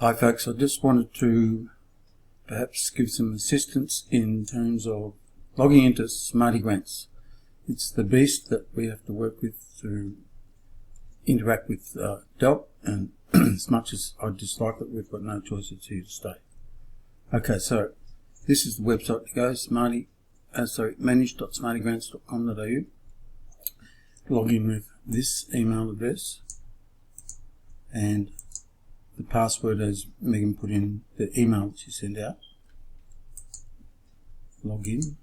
Hi folks, I just wanted to perhaps give some assistance in terms of logging into Smarty Grants. It's the beast that we have to work with to interact with DELP, and as much as I dislike it, we've got no choice, it's here to stay. Okay, so this is the website to go, manage.smartygrants.com.au. Log in with this email address and the password as Megan put in the email that she sent out. Log in.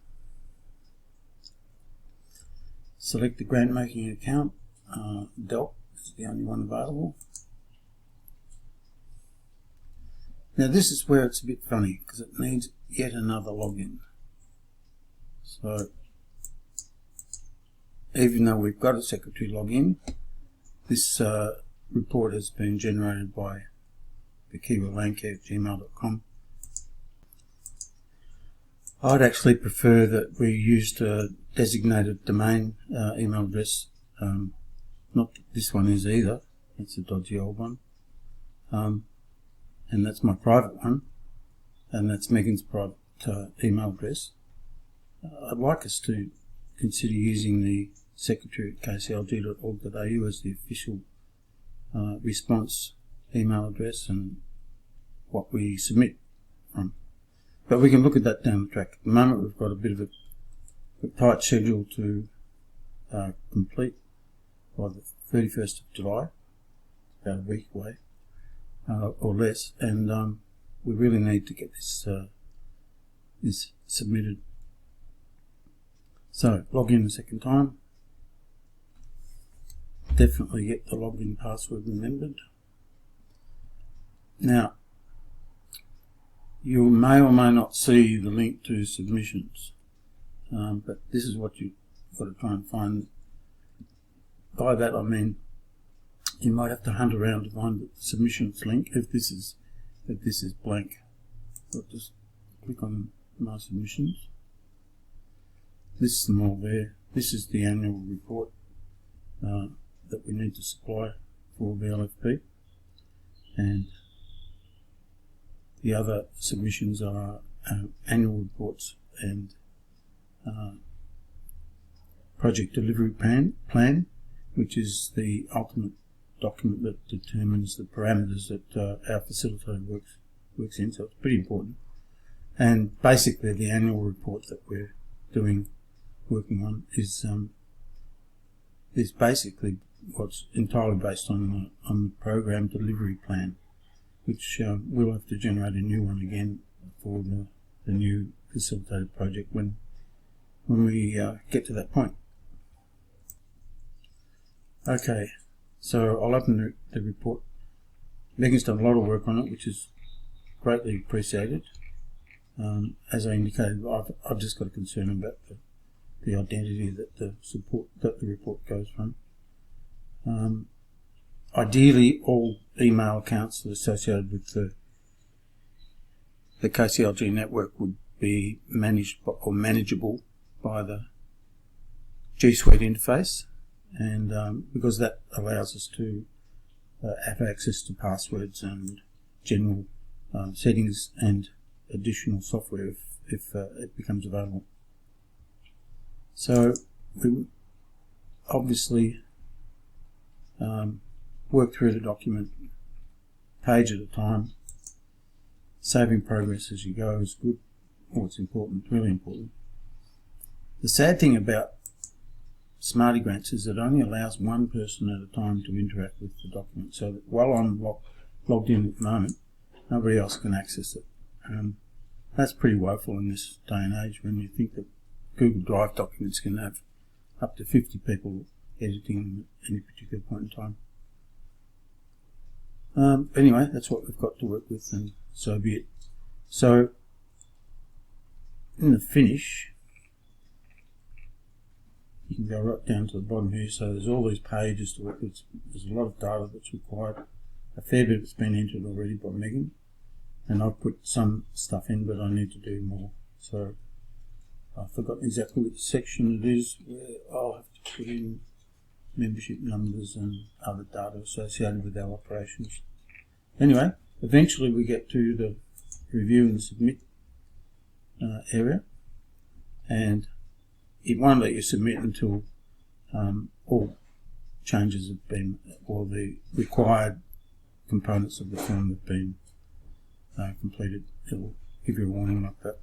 Select the grant making account. DELP is the only one available. Now this is where it's a bit funny because it needs yet another login. So even though we've got a secretary login, this report has been generated by thekeywordlandcare@gmail.com. I'd actually prefer that we used a designated domain email address. Not that this one is either, it's a dodgy old one. And that's my private one, and that's Megan's private email address. I'd like us to consider using the secretary@kclg.org.au as the official response email address and what we submit from. But we can look at that down the track. At the moment we've got a bit of a tight schedule to complete by the 31st of July, about a week away or less, and we really need to get this submitted. So log in a second time. Definitely get the login password remembered. Now, you may or may not see the link to submissions, but this is what you've got to try and find. By that I mean you might have to hunt around to find the submissions link if this is blank. So just click on my submissions. Lists them all there. This is the annual report that we need to supply for VLFP, and the other submissions are annual reports and project delivery plan, which is the ultimate document that determines the parameters that our facilitator works in, so it's pretty important. And basically the annual report that we're working on is basically what's entirely based on the program delivery plan, which we'll have to generate a new one again for the new facilitated project when we get to that point. Okay, so I'll open the report. Megan's done a lot of work on it, which is greatly appreciated. As I indicated, I've just got a concern about the identity that the report goes from. Ideally, all email accounts that are associated with the KCLG network would be managed or manageable by the G Suite interface, and because that allows us to have access to passwords and general settings and additional software if it becomes available. So we obviously work through the document page at a time. Saving progress as you go is good, or it's important, really important. The sad thing about Smarty Grants is it only allows one person at a time to interact with the document, so that while I'm logged in at the moment, nobody else can access it. That's pretty woeful in this day and age when you think that Google Drive documents can have up to 50 people editing at any particular point in time. Anyway, that's what we've got to work with, and so be it. So in the finish, you can go right down to the bottom here. So there's all these pages to work with. There's a lot of data that's required. A fair bit has been entered already by Megan, and I've put some stuff in, but I need to do more. So I've forgotten exactly which section it is where I'll have to put in membership numbers and other data associated with our operations. Anyway, Eventually we get to the review and submit area, and it won't let you submit until all changes have been, or the required components of the form have been completed. It'll give you a warning like that.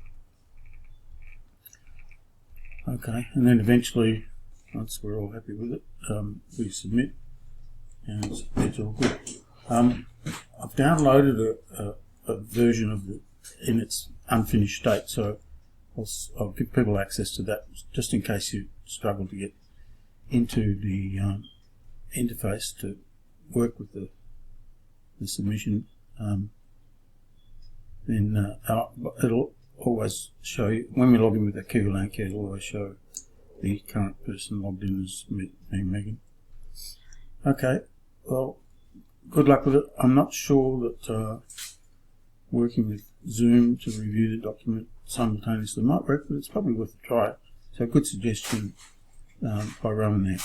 Okay, and then eventually, once we're all happy with it, we submit, and it's all good. I've downloaded a version of it in its unfinished state, so I'll give people access to that just in case you struggle to get into the interface to work with the submission. Then it'll always show you, when we log in with the QLAN key, it'll always show the current person logged in as me, Megan. Okay, well, good luck with it. I'm not sure that working with Zoom to review the document simultaneously might work, but it's probably worth a try. So a good suggestion by Roman there.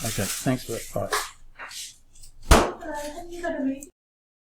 Okay, thanks for that. Bye. Have you got a meeting?